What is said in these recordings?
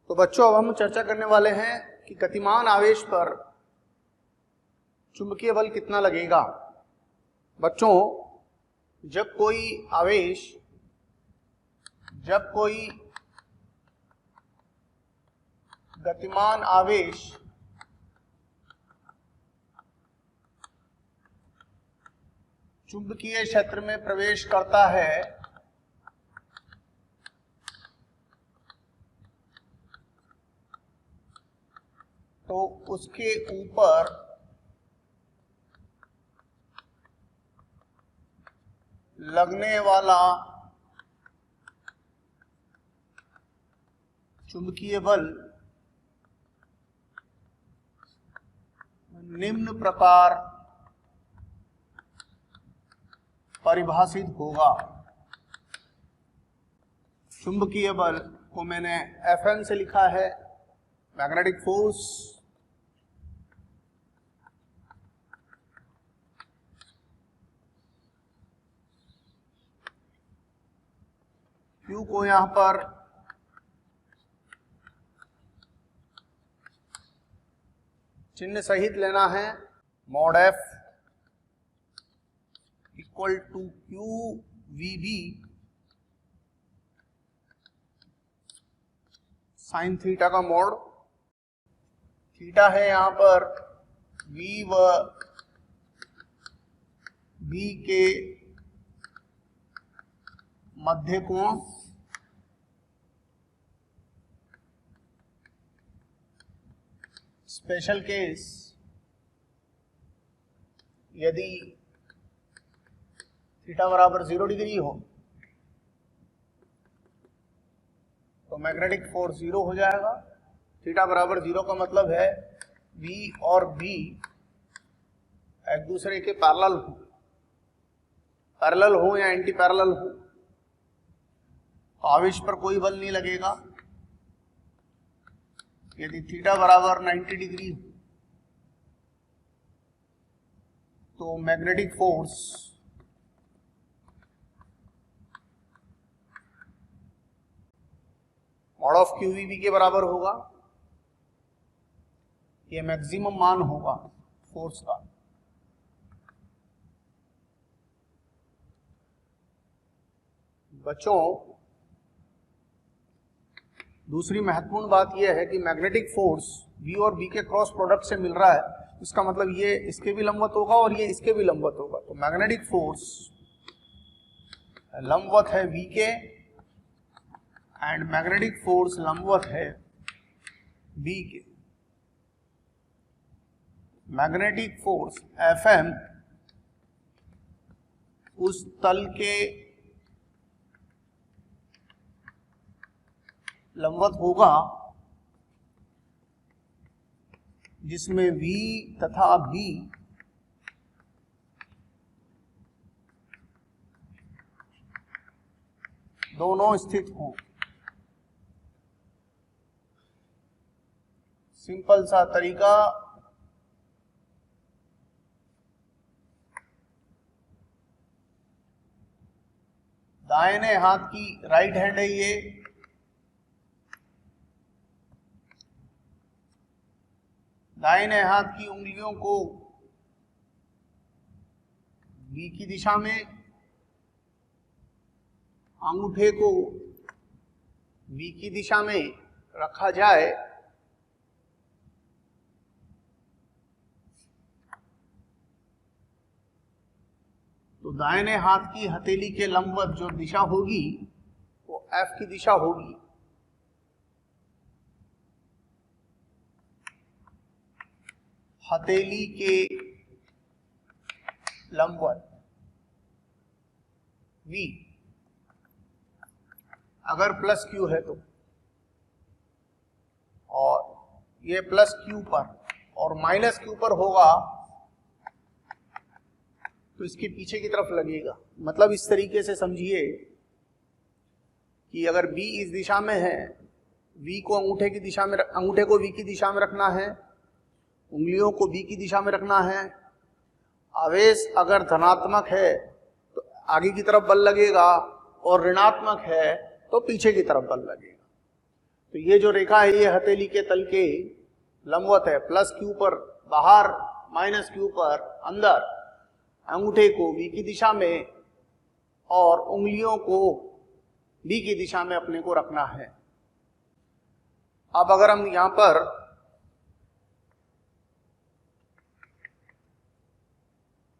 तो बच्चों, अब हम चर्चा करने वाले हैं कि गतिमान आवेश पर चुंबकीय बल कितना लगेगा। बच्चों, जब कोई गतिमान आवेश चुंबकीय क्षेत्र में प्रवेश करता है तो उसके ऊपर लगने वाला चुंबकीय बल निम्न प्रकार परिभाषित होगा। चुंबकीय बल को मैंने Fm से लिखा है, मैग्नेटिक फोर्स। Q को यहां पर चिन्ह सहित लेना है, mod F equal to QVB sine theta का मोड। थीटा है यहां पर V व B के मध्य कोण। स्पेशल केस, यदि थीटा बराबर 0 डिग्री हो तो मैग्नेटिक फोर्स 0 हो जाएगा। थीटा बराबर 0 का मतलब है V और B एक दूसरे के पैरेलल हो या एंटी पैरेलल हो, आवेश पर कोई बल नहीं लगेगा। यदि थीटा बराबर 90 डिग्री हो तो magnetic force mod of QVB के बराबर होगा। ये मैक्सिमम मान होगा फोर्स का। बच्चों, दूसरी महत्वपूर्ण बात यह है कि मैग्नेटिक फोर्स V और B के क्रॉस प्रोडक्ट से मिल रहा है, इसका मतलब ये इसके भी लंबवत होगा और ये इसके भी लंबवत होगा। तो मैग्नेटिक फोर्स लंबवत है V के एंड मैग्नेटिक फोर्स लंबवत है B के। मैग्नेटिक फोर्स Fm उस तल के लंबवत होगा जिसमें V तथा B दोनों स्थित हों। सिंपल सा तरीका, दाहिने हाथ की राइट हैंड है ये, दाहिने हाथ की उंगलियों को B की दिशा में, अंगूठे को B की दिशा में रखा जाए तो दाहिने हाथ की हथेली के लंबवत जो दिशा होगी वो F की दिशा होगी। हथेली के लंबवत V अगर प्लस Q है तो, और ये प्लस Q पर और माइनस Q पर होगा तो इसके पीछे की तरफ लगेगा। मतलब इस तरीके से समझिए कि अगर B इस दिशा में है, V को अंगूठे की दिशा में, अंगूठे को V की दिशा में रखना है, उंगलियों को B की दिशा में रखना है। आवेश अगर धनात्मक है तो आगे की तरफ बल लगेगा और ऋणात्मक है तो पीछे की तरफ बल लगेगा। तो ये जो रेखा है ये हथेली के तल के लंबवत है, प्लस क्यू पर बाहर, माइनस क्यू पर अंदर। अंगूठे को V की दिशा में और उंगलियों को B की दिशा में अपने को रखना है। अब अगर हम यहां पर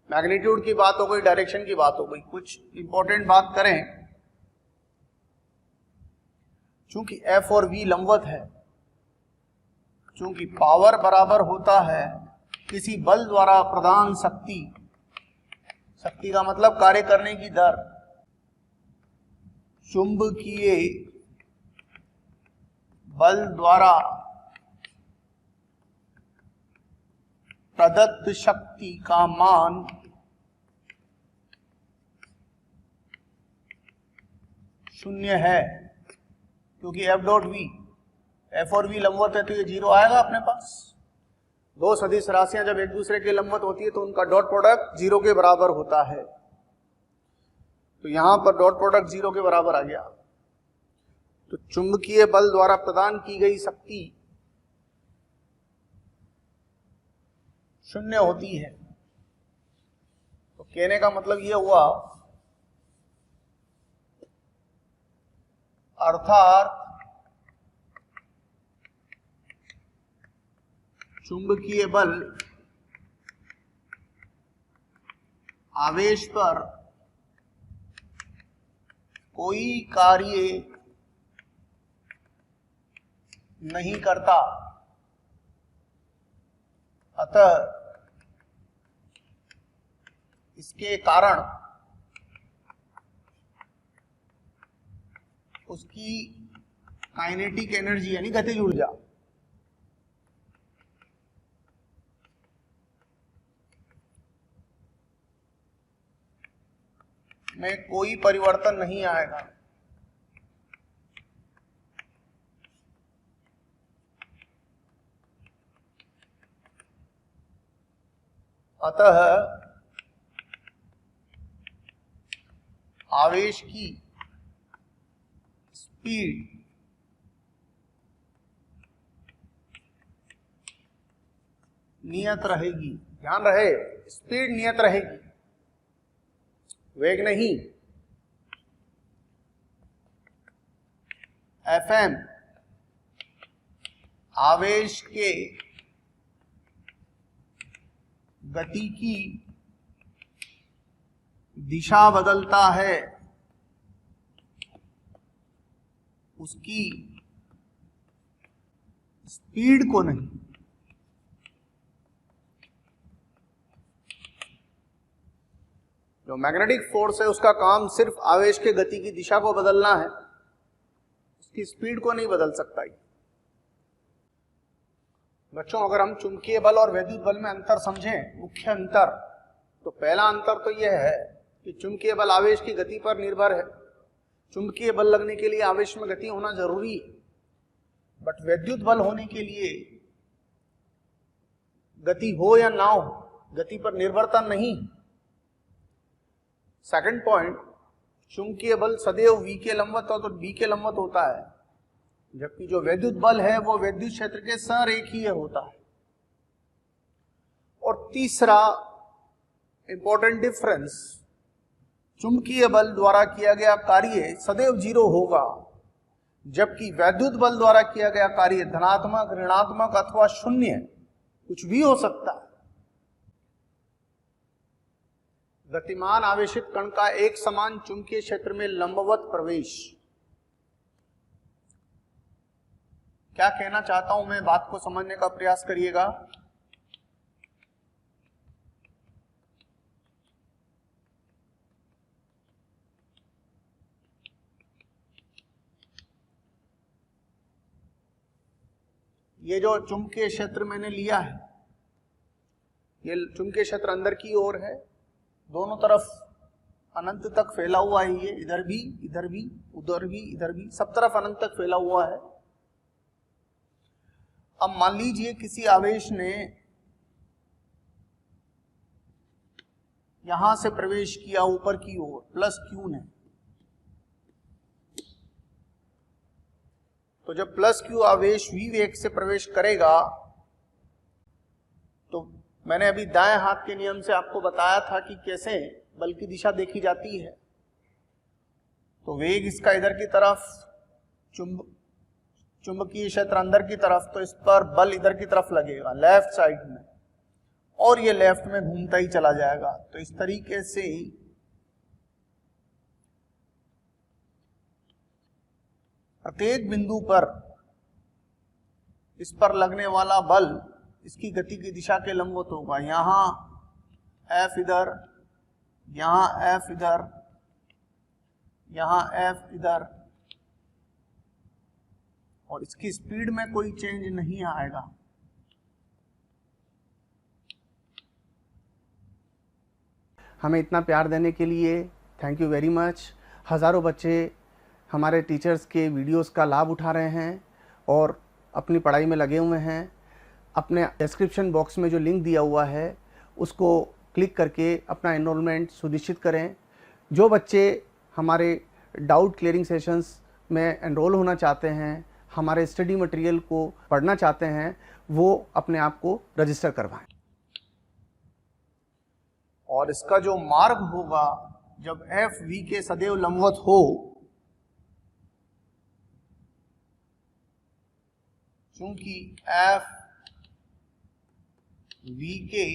मैग्नीट्यूड की बात हो गई, डायरेक्शन की बात हो गई, कुछ इंपॉर्टेंट बात करें। चूंकि F और V लंबवत है, चूंकि पावर बराबर होता है किसी बल द्वारा प्रदान शक्ति, शक्ति का मतलब कार्य करने की दर, चुंबकीय बल द्वारा प्रदत्त शक्ति का मान शून्य है, क्योंकि F डॉट V, F और V लंबवत है तो ये जीरो आएगा अपने पास। दो सदिश राशियां जब एक दूसरे के लंबवत होती है तो उनका डॉट प्रोडक्ट जीरो के बराबर होता है। तो यहां पर डॉट प्रोडक्ट जीरो के बराबर आ गया। तो चुंबकीय बल द्वारा प्रदान की गई शक्ति शून्य होती है। तो कहने का मतलब यह हुआ, अर्थात चुंबकीय बल आवेश पर कोई कार्य नहीं करता, अतः इसके कारण उसकी काइनेटिक एनर्जी यानी गतिज ऊर्जा में कोई परिवर्तन नहीं आएगा। अतः आवेश की स्पीड नियत रहेगी। ध्यान रहे, स्पीड नियत रहेगी, वेग नहीं। Fm आवेश के गति की दिशा बदलता है, उसकी स्पीड को नहीं। जो मैग्नेटिक फोर्स है उसका काम सिर्फ आवेश के गति की दिशा को बदलना है, उसकी स्पीड को नहीं बदल सकता। बच्चों, अगर हम चुंबकीय बल और वैद्युत बल में अंतर समझें, मुख्य अंतर, तो पहला अंतर तो यह है कि चुंबकीय बल आवेश की गति पर निर्भर है। चुंबकीय बल लगने के लिए आवेश में गति होना जरूरी है, बट वैद्युत बल होने के लिए गति हो या ना हो, गति पर निर्भरता नहीं। सेकंड पॉइंट, चुंबकीय बल सदैव V के लंबवत तो B के लंबवत होता है, जबकि जो वैद्युत बल है वो विद्युत क्षेत्र के संरेखीय होता है। और तीसरा इंपॉर्टेंट डिफरेंस, चुंबकीय बल द्वारा किया गया कार्य सदैव जीरो होगा, जबकि वैद्युत बल द्वारा किया गया कार्य धनात्मक, ऋणात्मक अथवा शून्य कुछ भी हो सकता है। गतिमान आवेशित कण का एक समान चुंबकीय क्षेत्र में लंबवत प्रवेश। क्या कहना चाहता हूं मैं, बात को समझने का प्रयास करिएगा। ये जो चुंबकीय क्षेत्र मैंने लिया है, ये चुंबकीय क्षेत्र अंदर की ओर है, दोनों तरफ अनंत तक फैला हुआ है। ये इधर भी, इधर भी, उधर भी, इधर भी, सब तरफ अनंत तक फैला हुआ है। अब मान लीजिए किसी आवेश ने यहां से प्रवेश किया ऊपर की ओर प्लस क्यू ने, तो जब प्लस क्यू आवेश v वेग से प्रवेश करेगा, तो मैंने अभी दाएं हाथ के नियम से आपको बताया था कि कैसे बल की दिशा देखी जाती है। तो वेग इसका इधर की तरफ, चुंबकीय क्षेत्र अंदर की तरफ, तो इस पर बल इधर की तरफ लगेगा लेफ्ट साइड में, और ये लेफ्ट में घूमता ही चला जाएगा। तो इस तरीके से प्रत्येक बिंदु पर इस पर लगने वाला बल इसकी गति की दिशा के लंबवत होगा। यहां F इधर, यहां F इधर, यहां F इधर, और इसकी स्पीड में कोई चेंज नहीं आएगा। हमें इतना प्यार देने के लिए थैंक यू वेरी मच। हज़ारों बच्चे हमारे टीचर्स के वीडियोस का लाभ उठा रहे हैं और अपनी पढ़ाई में लगे हुए हैं। अपने डिस्क्रिप्शन बॉक्स में जो लिंक दिया हुआ है उसको क्लिक करके अपना एनरोलमेंट सुनिश्चित करें। जो बच्चे हमारे डाउट क्लियरिंग सेशंस में एनरोल होना चाहते हैं, हमारे स्टडी मटेरियल को पढ़ना चाहते हैं, वो अपने आप को रजिस्टर करवाएं। और इसका जो मार्ग होगा जब F V के सदैव लंबवत हो, चूंकि F V के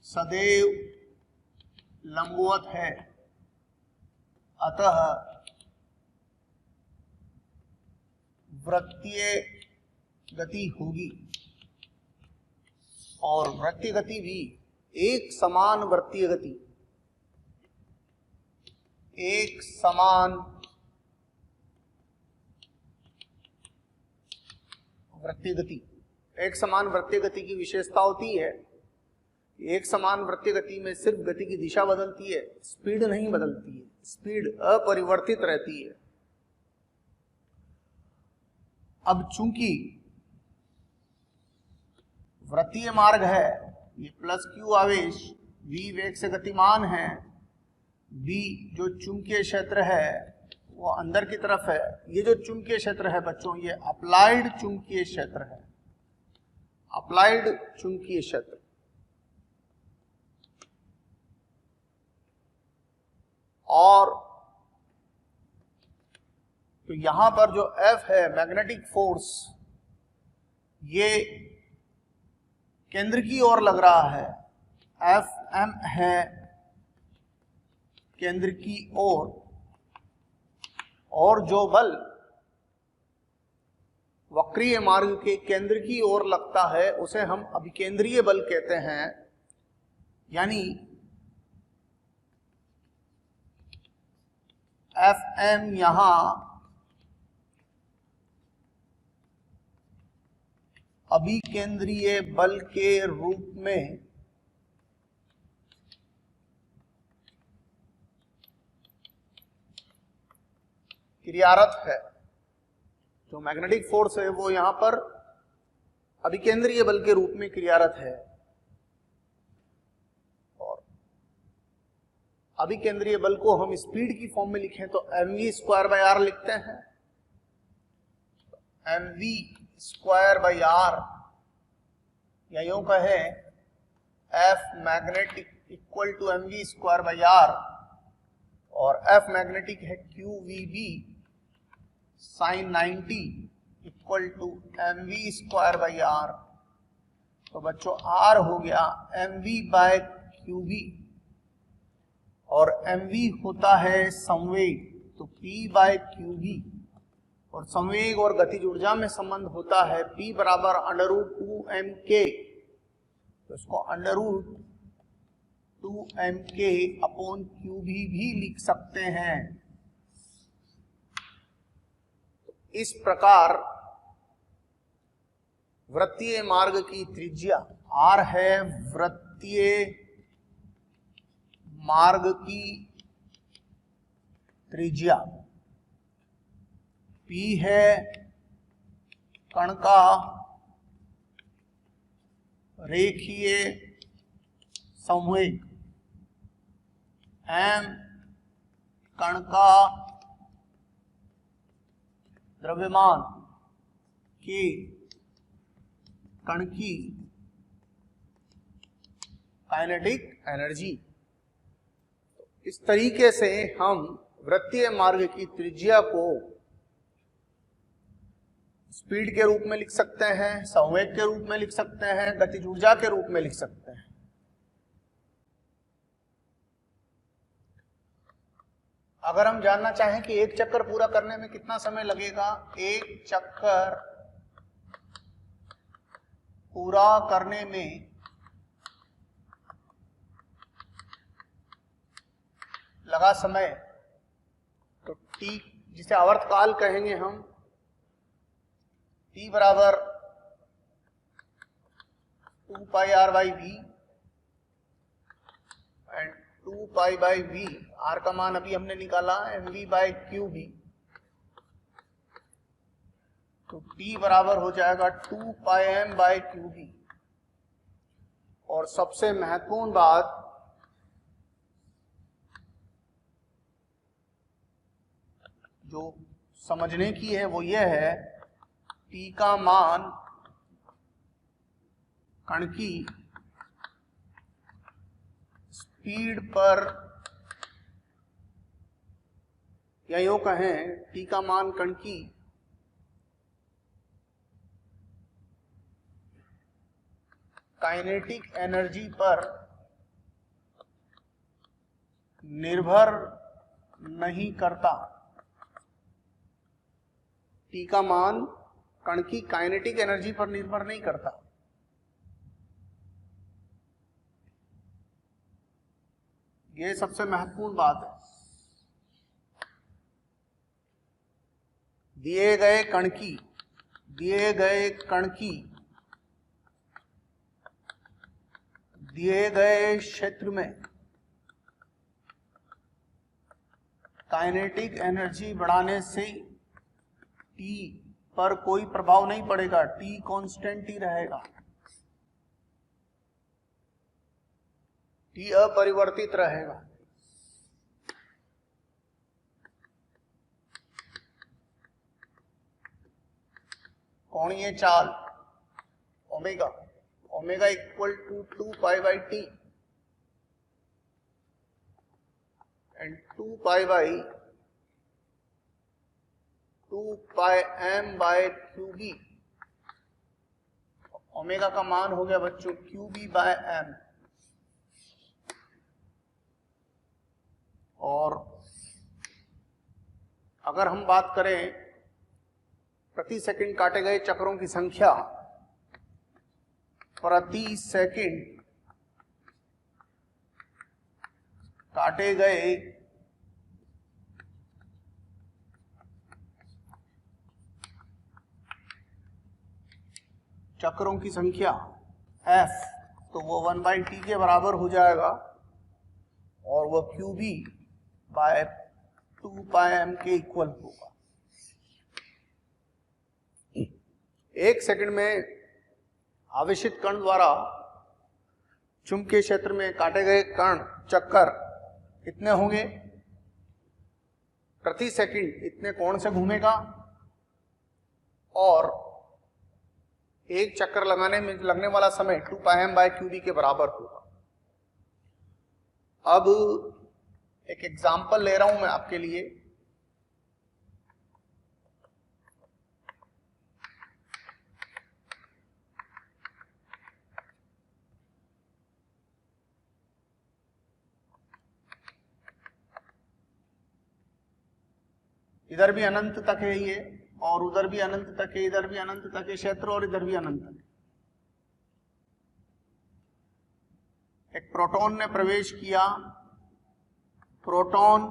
सदैव लंबवत है, अतः वृत्तीय गति होगी, और वृत्तीय गति भी एक समान वृत्तीय गति, एक समान वृत्तीय गति, एक समान वृत्तीय गति की विशेषता होती है। एक समान वृत्तीय गति में सिर्फ गति की दिशा बदलती है, स्पीड नहीं बदलती है, स्पीड अपरिवर्तित रहती है। अब चूंकि वृत्तीय मार्ग है, ये प्लस क्यू आवेश v वेग से गतिमान है, v जो चुंबकीय क्षेत्र है वो अंदर की तरफ है। ये जो चुंबकीय क्षेत्र है बच्चों, ये अप्लाइड चुंबकीय क्षेत्र है, अप्लाइड चुंबकीय क्षेत्र। और तो यहां पर जो F है मैग्नेटिक फोर्स, ये केंद्र की ओर लग रहा है, Fm है केंद्र की ओर, और जो बल वक्रीय मार्ग के केंद्र की ओर लगता है उसे हम अभिकेंद्रीय बल कहते हैं। यानी Fm यहां अभिकेंद्रीय बल के रूप में क्रियारत है। जो मैग्नेटिक फोर्स है वो यहां पर अभिकेंद्रीय बल के रूप में क्रियारत है, और अभिकेंद्रीय बल को हम स्पीड की फॉर्म में लिखें तो mv²r लिखते हैं। mv²r या यूं कहे F magnetic equal to mv²r, और F मैग्नेटिक है qvb sin 90 equal to mv²r। तो बच्चों R हो गया mv/qv, और mv होता है संवेग, तो p/qv, और संवेग और गतिज ऊर्जा में संबंध होता है p बराबर √2mk। तो इसको √2mk/qv भी लिख सकते हैं। इस प्रकार वृत्तीय मार्ग की त्रिज्या r है, वृत्तीय मार्ग की त्रिज्या p है, कण का रेखीय संवेग, m कण का द्रव्यमान, k कण की काइनेटिक एनर्जी। इस तरीके से हम वृत्तीय मार्ग की त्रिज्या को स्पीड के रूप में लिख सकते हैं, संवेग के रूप में लिख सकते हैं, गतिज ऊर्जा के रूप में लिख सकते हैं। अगर हम जानना चाहें कि एक चक्कर पूरा करने में कितना समय लगेगा, एक चक्कर पूरा करने में लगा समय, तो t, जिसे आवर्तकाल कहेंगे हम, t बराबर 2 पाई r by v and 2 pi by v, r का मान अभी हमने निकाला mv बाई क्यू v, तो t बराबर हो जाएगा 2 पाई m बाई क्यू v। और सबसे महत्वपूर्ण बात, जो समझने की है वो यह है, t का मान कण की स्पीड पर, या यूं कहें t का मान कण की काइनेटिक एनर्जी पर निर्भर नहीं करता। t का मान कण की काइनेटिक एनर्जी पर निर्भर नहीं करता। यह सबसे महत्वपूर्ण बात है। दिए गए क्षेत्र में काइनेटिक एनर्जी बढ़ाने से t पर कोई प्रभाव नहीं पड़ेगा, t कांस्टेंट ही रहेगा, t अपरिवर्तित रहेगा। कोणीय चाल omega equal to 2 pi by T and 2 pi by 2 pi M by Q B. Omega का मान हो गया बच्चों क्यू बी बाय एम, और अगर हम बात करें प्रति सेकंड काटे गए चक्रों की संख्या, प्रति सेकंड काटे गए चक्रों की संख्या f, तो वो 1/t के बराबर हो जाएगा, और वो Q B bye 2 pi M के इक्वल होगा। एक सेकंड में आवेशित कण द्वारा चुंबकीय क्षेत्र में काटे गए चक्कर कितने होंगे, प्रति सेकंड इतने कोण से घूमेगा, और एक चक्कर लगाने में लगने वाला समय 2 pi M by Q B के बराबर होगा। अब एक एग्जाम्पल ले रहा हूं मैं आपके लिए। इधर भी अनंत तक है ये, और उधर भी अनंत तक है, इधर भी अनंत तक है क्षेत्र, और इधर भी अनंत तक। एक प्रोटॉन ने प्रवेश किया, प्रोटॉन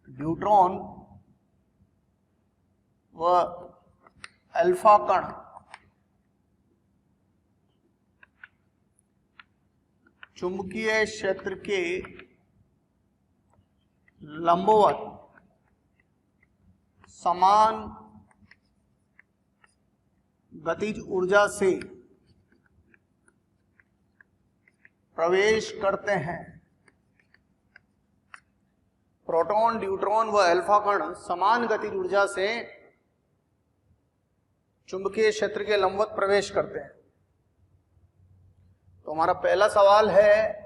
न्यूट्रॉन व अल्फा कण चुंबकीय क्षेत्र के लंबवत समान गतिज ऊर्जा से प्रवेश करते हैं। प्रोटॉन, न्यूट्रॉन व अल्फा कण समान गतिज ऊर्जा से चुंबकीय क्षेत्र के लंबवत प्रवेश करते हैं। तो हमारा पहला सवाल है,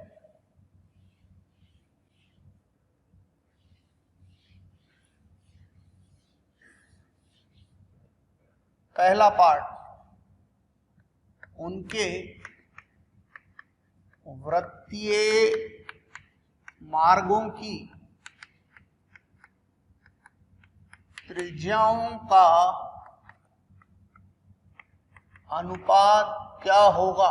पहला पार्ट, उनके वृत्तीय मार्गों की त्रिज्याओं का अनुपात क्या होगा?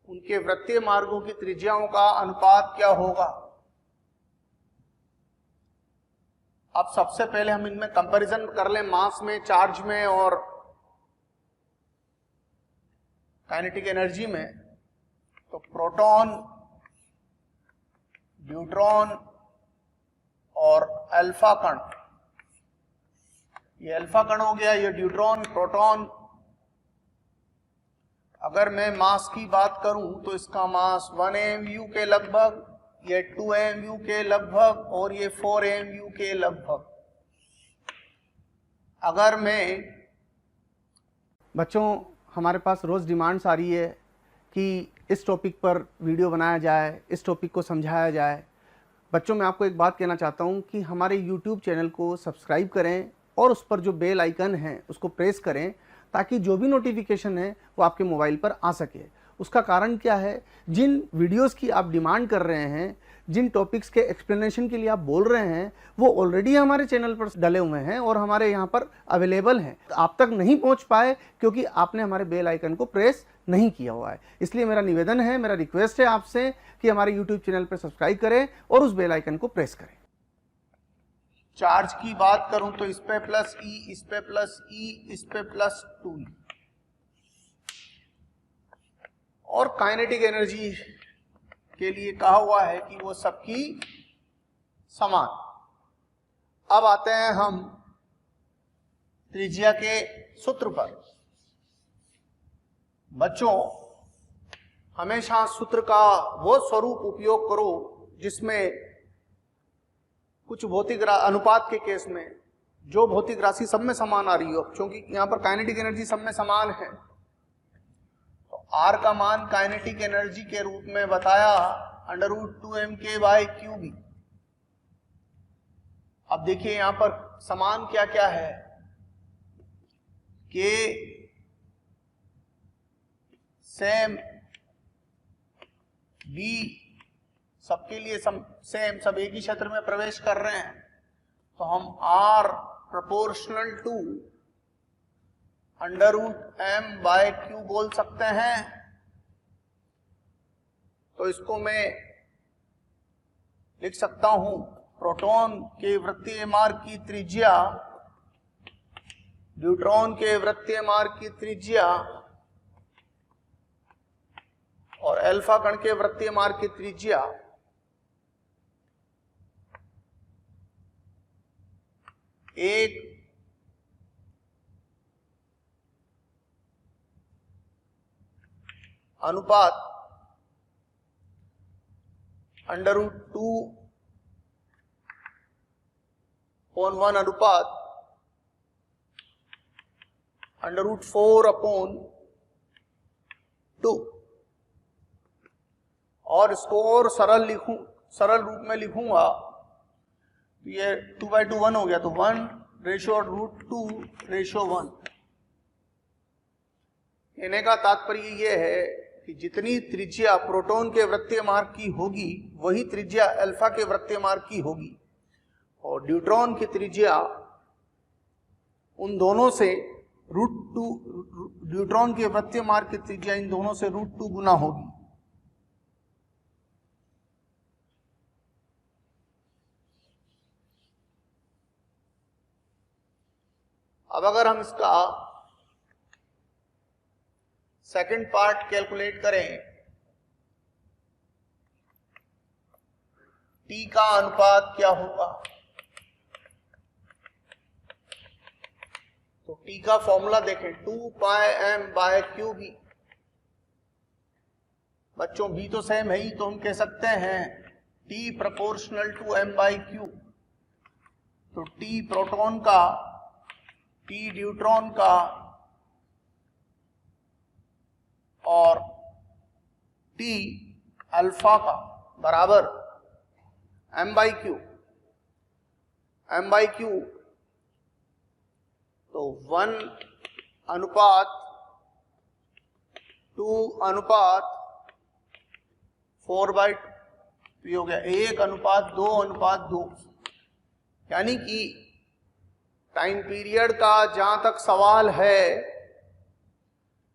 उनके वृत्तीय मार्गों की त्रिज्याओं का अनुपात क्या होगा? अब सबसे पहले हम इनमें कंपैरिजन कर लें, मास में, चार्ज में और काइनेटिक एनर्जी में। तो प्रोटॉन, न्यूट्रॉन और अल्फा कण, ये अल्फा कण हो गया, ये न्यूट्रॉन, प्रोटॉन। अगर मैं मास की बात करूं तो इसका मास 1 AMU के लगभग, ये 2 AMU के लगभग और ये 4 AMU के लगभग। अगर मैं, बच्चों हमारे पास रोज़ डिमांड्स आ रही है कि इस टॉपिक पर वीडियो बनाया जाए, इस टॉपिक को समझाया जाए। बच्चों मैं आपको एक बात कहना चाहता हूं कि हमारे YouTube चैनल को सब्सक्राइब करें और उस पर जो बेल आइकन है उसको प्रेस करें, ताकि जो भी नोटिफिकेशन है वो आपके मोबाइल पर आ सके। उसका कारण क्या है, जिन वीडियोस की आप डिमांड कर रहे हैं, जिन टॉपिक्स के एक्सप्लेनेशन के लिए आप बोल रहे हैं, वो ऑलरेडी हमारे चैनल पर डले हुए हैं और हमारे यहाँ पर अवेलेबल हैं। आप तक नहीं पहुँच पाए क्योंकि आपने हमारे बेल आइकन को प्रेस नहीं किया हुआ है। इसलिए मेरा निवेदन है, मेरा रिक्वेस्ट है आपसे कि हमारे यूट्यूब चैनल पर सब्सक्राइब करें और उस बेल आइकन को प्रेस करें। चार्ज की बात करूं तो इस पे प्लस ई, इस पे प्लस ई, इस पे प्लस 2E। और काइनेटिक एनर्जी के लिए कहा हुआ है कि वो सबकी समान। अब आते हैं हम त्रिज्या के सूत्र पर। बच्चों हमेशा सूत्र का वो स्वरूप उपयोग करो जिसमें कुछ भौतिक अनुपात के केस में जो भौतिक राशि सब में समान आ रही हो, क्योंकि यहां पर काइनेटिक एनर्जी सब में समान है। तो R का मान काइनेटिक एनर्जी के रूप में बताया √2mk/qb। अब देखिए यहां पर समान क्या क्या है, K सेम, B सबके लिए सेम, सब एक ही क्षेत्र में प्रवेश कर रहे हैं। तो हम R प्रोपोर्शनल टू √m/q बोल सकते हैं। तो इसको मैं लिख सकता हूं, प्रोटॉन के वृत्तीय मार्ग की त्रिज्या, न्यूट्रॉन के वृत्तीय मार्ग की त्रिज्या और अल्फा कण के वृत्तीय मार्ग की त्रिज्या एक अनुपात √2/1 अनुपात √4/2। और इसको और सरल रूप में लिखूंगा तो ये 2/2 1 हो गया, तो 1/√2/1। कहने का तात्पर्य ये है कि जितनी त्रिज्या प्रोटॉन के वृत्तीय मार्ग की होगी वही त्रिज्या अल्फा के वृत्तीय मार्ग की होगी, और न्यूट्रॉन की त्रिज्या उन दोनों से √2, न्यूट्रॉन के वृत्तीय मार्ग की त्रिज्या इन दोनों से √2 गुना होगी। अब अगर हम इसका सेकंड पार्ट कैलकुलेट करें टी का अनुपात क्या होगा? तो टी का फॉर्मूला देखें, 2πm/qb। बच्चों b तो सेम है ही, तो हम कह सकते हैं T प्रोपोर्शनल टू m/q। तो T प्रोटॉन का, T न्यूट्रॉन का और T अल्फा का बराबर m/q। m/q तो 1:2:4/2 तो हो गया 1:2:2। यानी कि टाइम पीरियड का जहां तक सवाल है,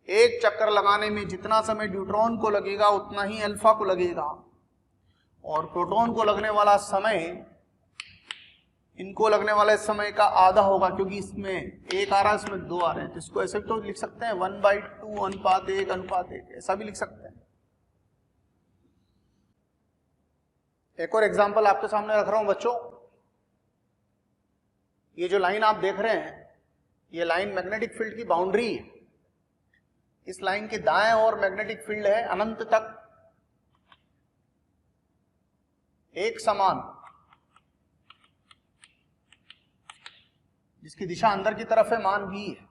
एक चक्कर लगाने में जितना समय न्यूट्रॉन को लगेगा उतना ही अल्फा को लगेगा, और प्रोटॉन को लगने वाला समय इनको लगने वाले समय का आधा होगा, क्योंकि इसमें एक आ रहा है, इसमें दो आ रहे हैं। तो इसको ऐसे भी तो लिख सकते हैं 1/2:1:1, ऐसा भी लिख सकते हैं। एक और एग्जांपल आपके सामने रख रहा हूं बच्चों। ये जो लाइन आप देख रहे हैं, ये लाइन मैग्नेटिक फील्ड की बाउंड्री है। इस लाइन के दाएं ओर मैग्नेटिक फील्ड है अनंत तक एक समान, जिसकी दिशा अंदर की तरफ है, मान v है।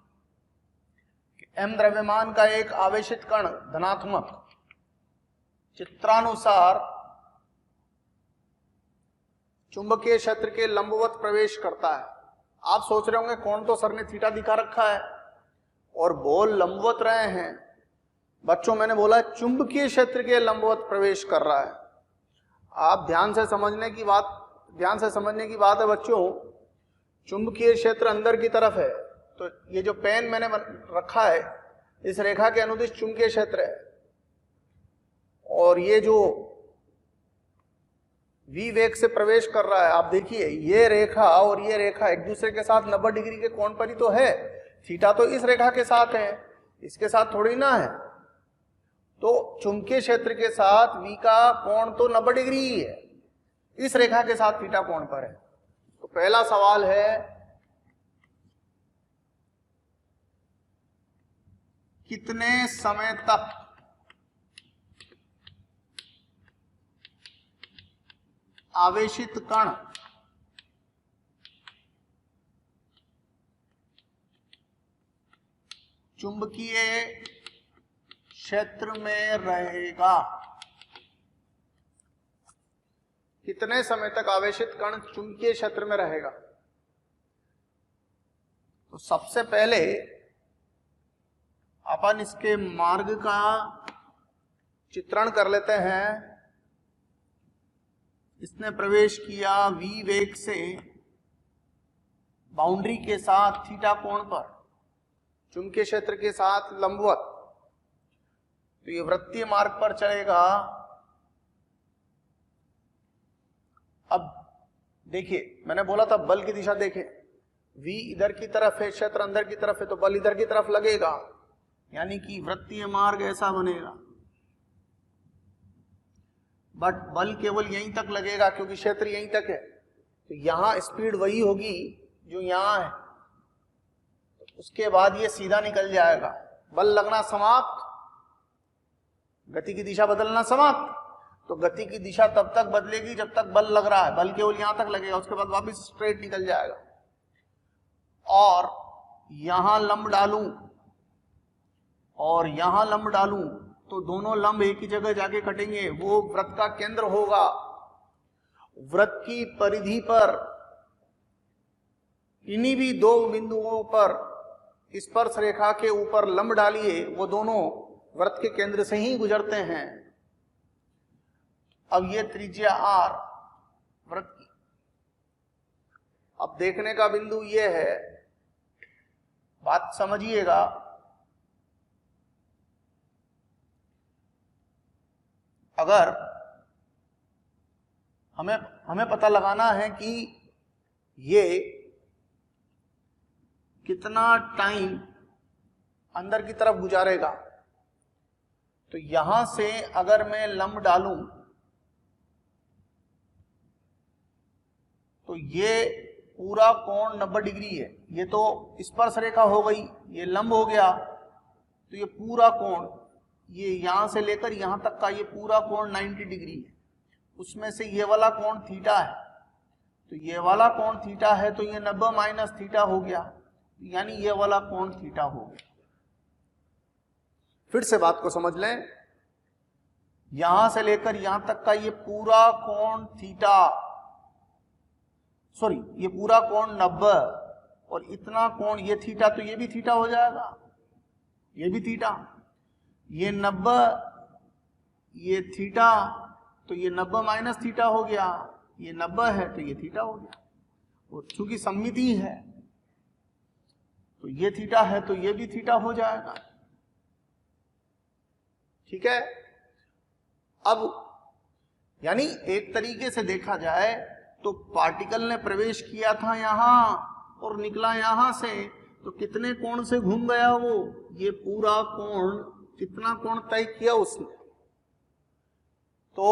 m द्रव्यमान का एक आवेशित कण धनात्मक चित्रानुसार चुंबकीय क्षेत्र के लंबवत प्रवेश करता है। आप सोच रहे होंगे कोण तो सर ने थीटा दिखा रखा है और बॉल लंबवत रहे हैं। बच्चों मैंने बोला चुंबकीय क्षेत्र के लंबवत प्रवेश कर रहा है। आप ध्यान से समझने की बात है बच्चों। चुंबकीय क्षेत्र अंदर की तरफ है, तो ये जो पेन मैंने रखा है, इस रेखा के अनुदिश चुंबकीय क्षेत्र है, और ये जो v वेग से प्रवेश कर रहा है, आप देखिए ये रेखा और ये रेखा एक दूसरे के साथ 90 डिग्री के कोण पर ही तो है। थीटा तो इस रेखा के साथ है, इसके साथ थोड़ी ना है। तो चुंबकीय क्षेत्र के साथ v का कोण तो 90 डिग्री ही है, इस रेखा के साथ थीटा कोण पर है। तो पहला सवाल है, कितने समय तक आवेशित कण चुंबकीय क्षेत्र में रहेगा? कितने समय तक आवेशित कण चुंबकीय क्षेत्र में रहेगा? तो सबसे पहले अपन इसके मार्ग का चित्रण कर लेते हैं। इसने प्रवेश किया v वेग से बाउंड्री के साथ थीटा कोण पर, चुंबकीय क्षेत्र के साथ लंबवत, तो ये वृत्तीय मार्ग पर चलेगा। अब देखिए मैंने बोला था बल की दिशा देखें, v इधर की तरफ है, क्षेत्र अंदर की तरफ है, तो बल इधर की तरफ लगेगा, यानी कि वृत्तीय मार्ग ऐसा बनेगा। बट बल केवल यहीं तक लगेगा क्योंकि क्षेत्र यहीं तक है, तो यहां स्पीड वही होगी जो यहां है, उसके बाद ये सीधा निकल जाएगा। बल लगना समाप्त, गति की दिशा बदलना समाप्त। तो गति की दिशा तब तक बदलेगी जब तक बल लग रहा है, बल केवल यहां तक लगेगा, उसके बाद वापस स्ट्रेट निकल जाएगा। और यहां लंब डालूं और यहां लंब डालूं तो दोनों लंब एक ही जगह जाके कटेंगे, वो वृत्त का केंद्र होगा। वृत्त की परिधि पर इन्हीं भी दो बिंदुओं पर स्पर्श रेखा के ऊपर लंब डालिए, वो दोनों वृत्त के केंद्र से ही गुजरते हैं। अब ये त्रिज्या r वृत्त की। अब देखने का बिंदु ये है, बात समझिएगा, अगर हमें पता लगाना है कि ये कितना टाइम अंदर की तरफ गुजारेगा, तो यहां से अगर मैं लंब डालूं तो ये पूरा कोण 90 डिग्री है। ये तो स्पर्श रेखा हो गई, ये लंब हो गया, तो ये पूरा कोण, ये यहां से लेकर यहां तक का ये पूरा कोण 90 डिग्री है। उसमें से ये वाला कोण थीटा है, तो ये वाला कोण थीटा है, तो ये 90 माइनस थीटा हो गया, यानी ये वाला कोण थीटा हो गया। फिर से बात को समझ लें, यहां से लेकर यहां तक का ये पूरा कोण थीटा, सॉरी ये पूरा कोण 90 और इतना कोण ये थीटा, तो ये भी थीटा हो जाएगा, ये भी थीटा, ये 90 ये थीटा, तो ये 90 माइनस थीटा हो गया, ये 90 है तो ये थीटा हो गया। और चूंकि सममिति है तो ये थीटा है तो ये भी थीटा हो जाएगा। ठीक है। अब यानी एक तरीके से देखा जाए तो पार्टिकल ने प्रवेश किया था यहां और निकला यहां से, तो कितने कोण से घूम गया वो, ये पूरा कोण, कितना कोण तय किया उसने। तो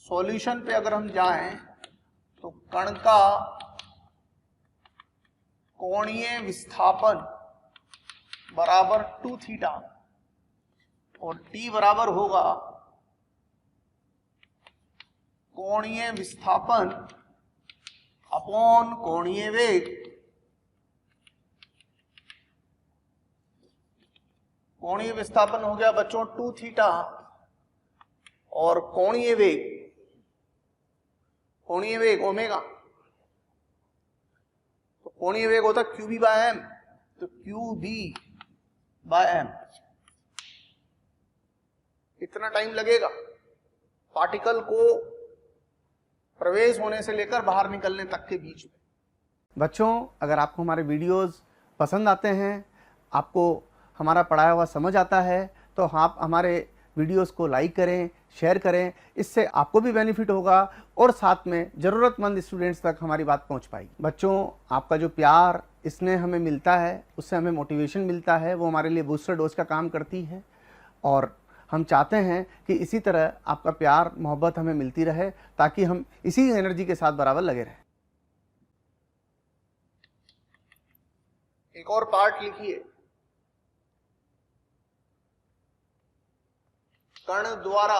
सॉल्यूशन पे अगर हम जाएं तो कण का कोणीय विस्थापन बराबर 2 थीटा और t बराबर होगा कोणीय विस्थापन अपॉन कोणीय वेग। कोणीय विस्थापन हो गया बच्चों 2 थीटा और कोणीय वेग ओमेगा। तो कोणीय वेग होता QB बाय m, तो QB बाय m। इतना टाइम लगेगा पार्टिकल को प्रवेश होने से लेकर बाहर निकलने तक के बीच में। बच्चों, अगर आपको हमारे वीडियोस पसंद आते हैं, आपको हमारा पढ़ाया हुआ समझ आता है, तो आप हमारे वीडियोस को लाइक करें, शेयर करें। इससे आपको भी बेनिफिट होगा और साथ में ज़रूरतमंद स्टूडेंट्स तक हमारी बात पहुंच पाएगी। बच्चों, आपका जो प्यार इसमें हमें मिलता है, उससे हमें मोटिवेशन मिलता है, वो हमारे लिए बूस्टर डोज का काम करती है। और हम चाहते हैं कि इसी तरह आपका प्यार मोहब्बत हमें मिलती रहे, ताकि हम इसी एनर्जी के साथ बराबर लगे रहें। एक और पार्ट लिखिए, कण द्वारा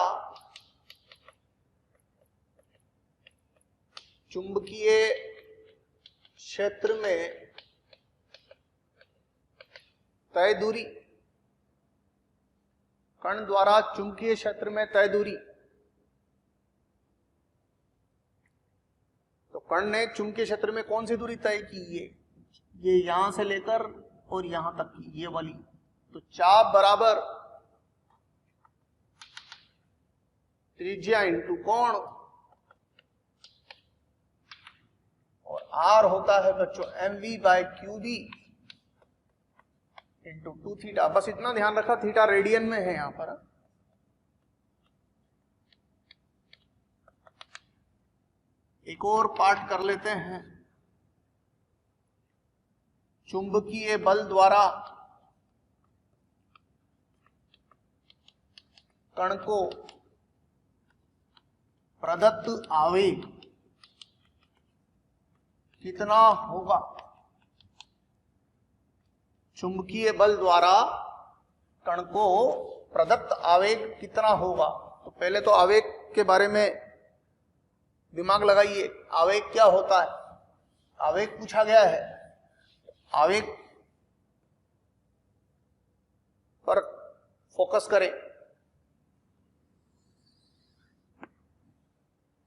चुंबकीय क्षेत्र में तय दूरी, कण द्वारा चुंबकीय क्षेत्र में तय दूरी। तो कण ने चुंबकीय क्षेत्र में कौन सी दूरी तय की, ये यहां से लेकर और यहां तक की, ये वाली। तो चाप बराबर त्रिज्या इंटू कोण, और आर होता है बच्चों mv by QB into 2 theta. बस इतना ध्यान रखा, थीटा रेडियन में है यहां पर। एक और पार्ट कर लेते हैं, चुंबकीय बल द्वारा कण को प्रदत्त आवेग कितना होगा। चुंबकीय बल द्वारा कण को प्रदत्त आवेग कितना होगा। तो पहले तो आवेग के बारे में दिमाग लगाइए, आवेग क्या होता है। आवेग पूछा गया है, आवेग पर फोकस करें।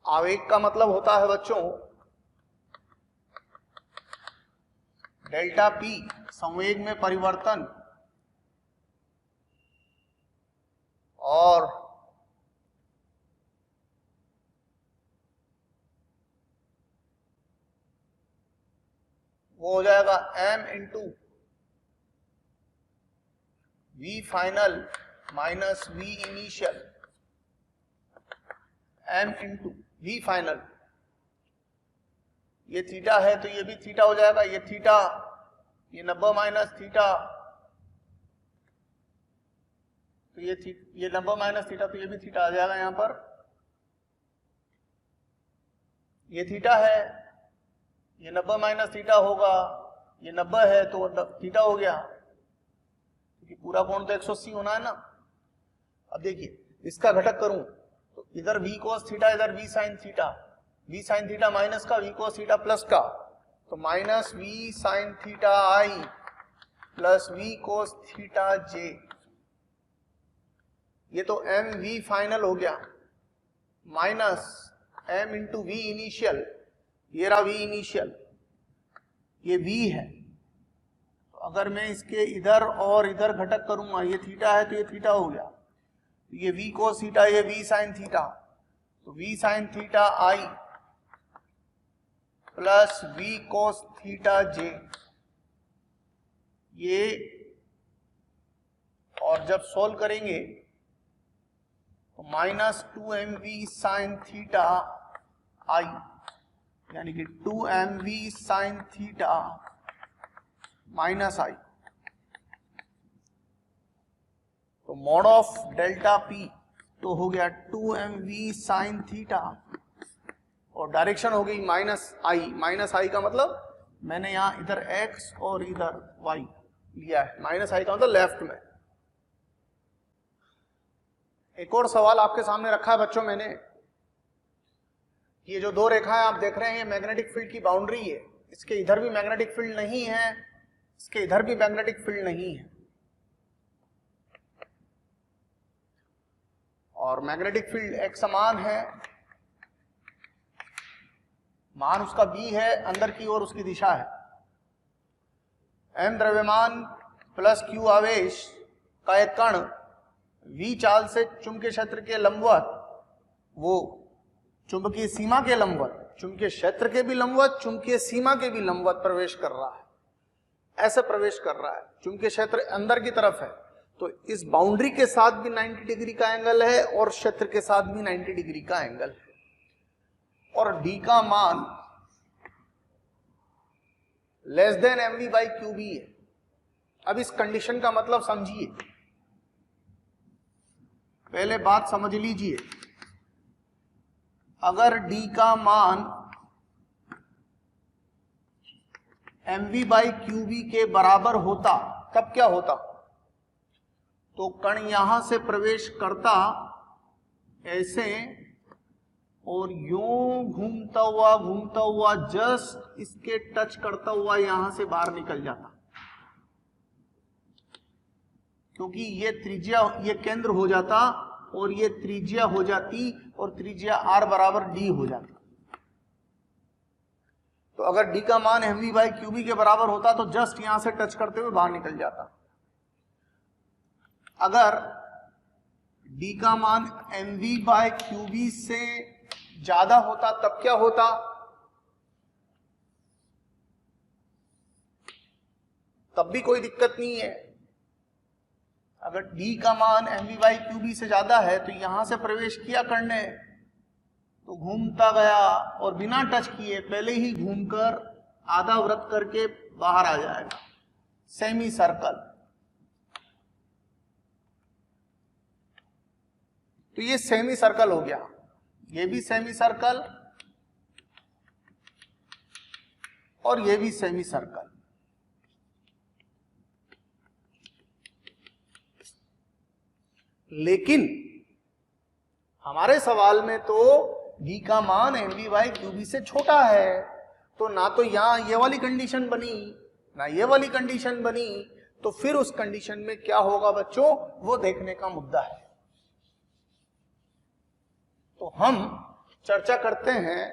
आवेग का मतलब होता है बच्चों डेल्टा P, संवेग में परिवर्तन, और वो हो जाएगा m into V final minus V initial, m into V final. ये थीटा है तो ये भी थीटा हो जाएगा, ये थीटा, ये 90 माइनस थीटा, तो ये 90 माइनस थीटा, तो ये भी थीटा आ जाएगा यहां पर। ये थीटा है, ये 90 माइनस थीटा होगा, ये 90 है तो थीटा हो गया, क्योंकि पूरा कोण तो 180 होना है ना। अब देखिए इसका घटक करूं तो इधर v cos थीटा, इधर v sin theta, v sin theta minus का, v cos थीटा प्लस का, तो minus v sin theta i plus v cos theta j, ये तो mv फाइनल हो गया, minus m into v initial, ये रहा v इनिशियल, ये v है। तो अगर मैं इसके इधर और इधर घटक करूंगा, ये थीटा है तो ये थीटा हो गया, ये v cos थीटा, ये v sin थीटा, तो v sin theta i plus v cos theta j, ये और जब सॉल्व करेंगे तो minus 2mv sin theta i, यानी कि 2mv sin theta minus i, तो मॉड ऑफ डेल्टा p तो हो गया 2mv sin थीटा, और डायरेक्शन हो गई माइनस i। माइनस i का मतलब मैंने यहां इधर x और इधर y लिया है, माइनस i का मतलब लेफ्ट में। एक और सवाल आपके सामने रखा है बच्चों मैंने, ये जो दो रेखाएं आप देख रहे हैं ये मैग्नेटिक फील्ड की बाउंड्री है, इसके इधर भी मैग्नेटिक फील्ड नहीं है, इसके इधर भी मैग्नेटिक फील्ड नहीं है, और मैग्नेटिक फील्ड एक समान है, मान उसका b है, अंदर की ओर उसकी दिशा है, m द्रव्यमान प्लस q आवेश का एक कण v चाल से चुंबकीय क्षेत्र के लंबवत, वो चुंबकीय सीमा के लंबवत, चुंबकीय क्षेत्र के भी लंबवत, चुंबकीय सीमा के भी लंबवत प्रवेश कर रहा है, ऐसे प्रवेश कर रहा है, चुंबकीय क्षेत्र अंदर की तरफ है, तो इस बाउंड्री के साथ भी 90 डिग्री का एंगल है और क्षेत्र के साथ भी 90 डिग्री का एंगल है, और d का मान less than mv by cube है। अब इस कंडीशन का मतलब समझिए, पहले बात समझ लीजिए, अगर d का मान mv बाई क्यूब के बराबर होता तब क्या होता, तो कण यहां से प्रवेश करता ऐसे और यूं घूमता हुआ जस्ट इसके टच करता हुआ यहां से बाहर निकल जाता, क्योंकि ये त्रिज्या, ये केंद्र हो जाता और ये त्रिज्या हो जाती, और त्रिज्या r बराबर d हो जाती। तो अगर d का मान mv बाई क्यूबी के बराबर होता तो जस्ट यहां से टच करते हुए बाहर निकल जाता। अगर d का मान mv बाई क्यूबी से ज्यादा होता तब क्या होता, तब भी कोई दिक्कत नहीं है। अगर d का मान mv बाई क्यूबी से ज्यादा है तो यहां से प्रवेश किया करने, तो घूमता गया और बिना टच किए पहले ही घूमकर आधा वृत्त करके बाहर आ जाएगा, सेमी सर्कल। तो ये सेमी सर्कल हो गया, ये भी सेमी सर्कल और ये भी सेमी सर्कल। लेकिन हमारे सवाल में तो d का मान mv बाई क्यूबी से छोटा है, तो ना तो यहां ये वाली कंडीशन बनी ना ये वाली कंडीशन बनी, तो फिर उस कंडीशन में क्या होगा बच्चों, वो देखने का मुद्दा है। तो हम चर्चा करते हैं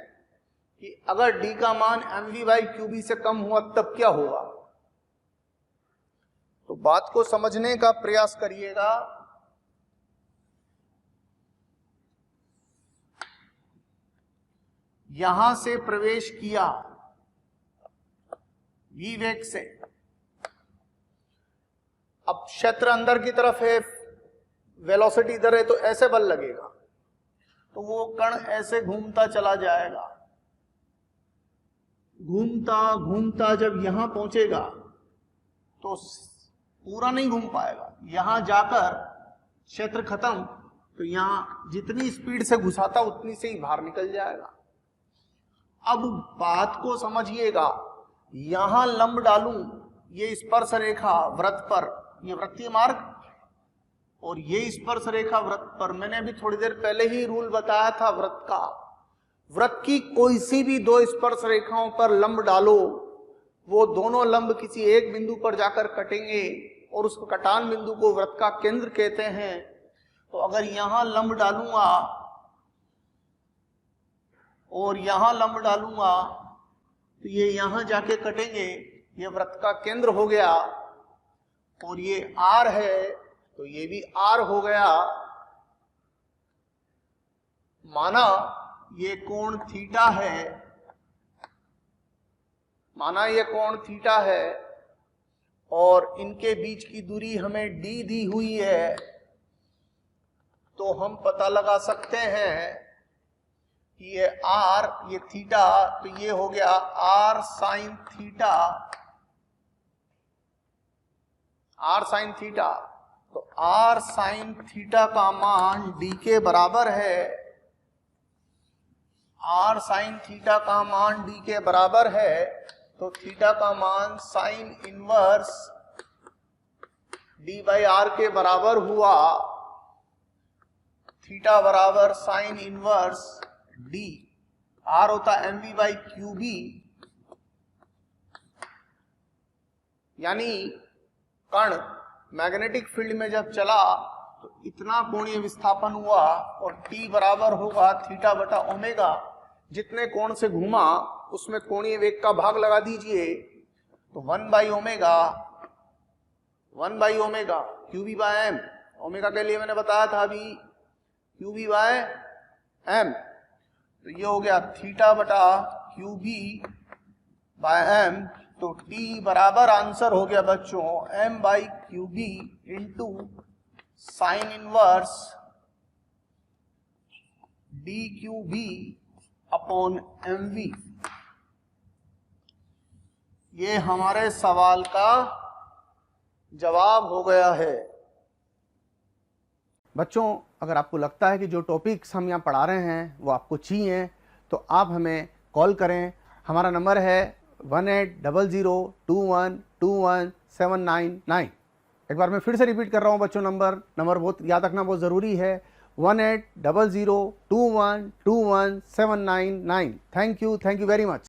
कि अगर d का मान mv बाई क्यूबी से कम हुआ तब क्या होगा। तो बात को समझने का प्रयास करिएगा। यहां से प्रवेश किया v वेग से, अब क्षेत्र अंदर की तरफ है, वेलोसिटी इधर है, तो ऐसे बल लगेगा, तो वो कण ऐसे घूमता चला जाएगा। घूमता घूमता जब यहां पहुंचेगा तो पूरा नहीं घूम पाएगा, यहां जाकर क्षेत्र खत्म, तो यहां जितनी स्पीड से घुसाता उतनी से ही बाहर निकल जाएगा। अब बात को समझिएगा, यहां लंब डालूं, ये स्पर्श रेखा वृत्त पर, ये वृत्तीय मार्ग, और ये स्पर्श रेखा वृत्त पर। मैंने अभी थोड़ी देर पहले ही रूल बताया था वृत्त का। वृत्त की कोई सी भी दो स्पर्श रेखाओं पर लंब डालो, वो दोनों लंब किसी एक बिंदु पर जाकर कटेंगे और उस कटान बिंदु को वृत्त का केंद्र कहते हैं। तो अगर यहां लंब डालूंगा और यहां लंब डालूंगा तो ये यहां जाके कटेंगे, ये वृत्त का केंद्र हो गया। और ये R है तो ये भी R हो गया। माना ये कोण थीटा है, माना ये कोण थीटा है और इनके बीच की दूरी हमें D दी हुई है, तो हम पता लगा सकते हैं कि ये R, ये थीटा, तो ये हो गया R sine theta, R sine theta. तो R साइन थीटा का मान D के बराबर है, R साइन थीटा का मान D के बराबर है। तो थीटा का मान sine inverse D by R के बराबर हुआ। थीटा बराबर साइन इनवर्स D, R होता है mv बाई QB, यानी कण मैग्नेटिक फील्ड में जब चला तो इतना कोणीय विस्थापन हुआ और T बराबर होगा थीटा बटा ओमेगा। जितने कोण से घूमा उसमें कोणीय वेग का भाग लगा दीजिए, तो 1 by omega, 1 by omega QB by M। Omega के लिए मैंने बताया था अभी QB बाय M, तो ये हो गया थीटा बटा QB बाय M। तो T बराबर आंसर हो गया बच्चों M by QB into sine inverse DQB upon MV। ये हमारे सवाल का जवाब हो गया है। बच्चों, अगर आपको लगता है कि जो टॉपिक्स हम यहाँ पढ़ा रहे हैं वो आपको चाहिए तो आप हमें कॉल करें। हमारा नंबर है 180021217999। एक बार मैं फिर से रिपीट कर रहा हूँ बच्चों, नंबर बहुत याद रखना बहुत ज़रूरी है, 180021217999। Thank you very much.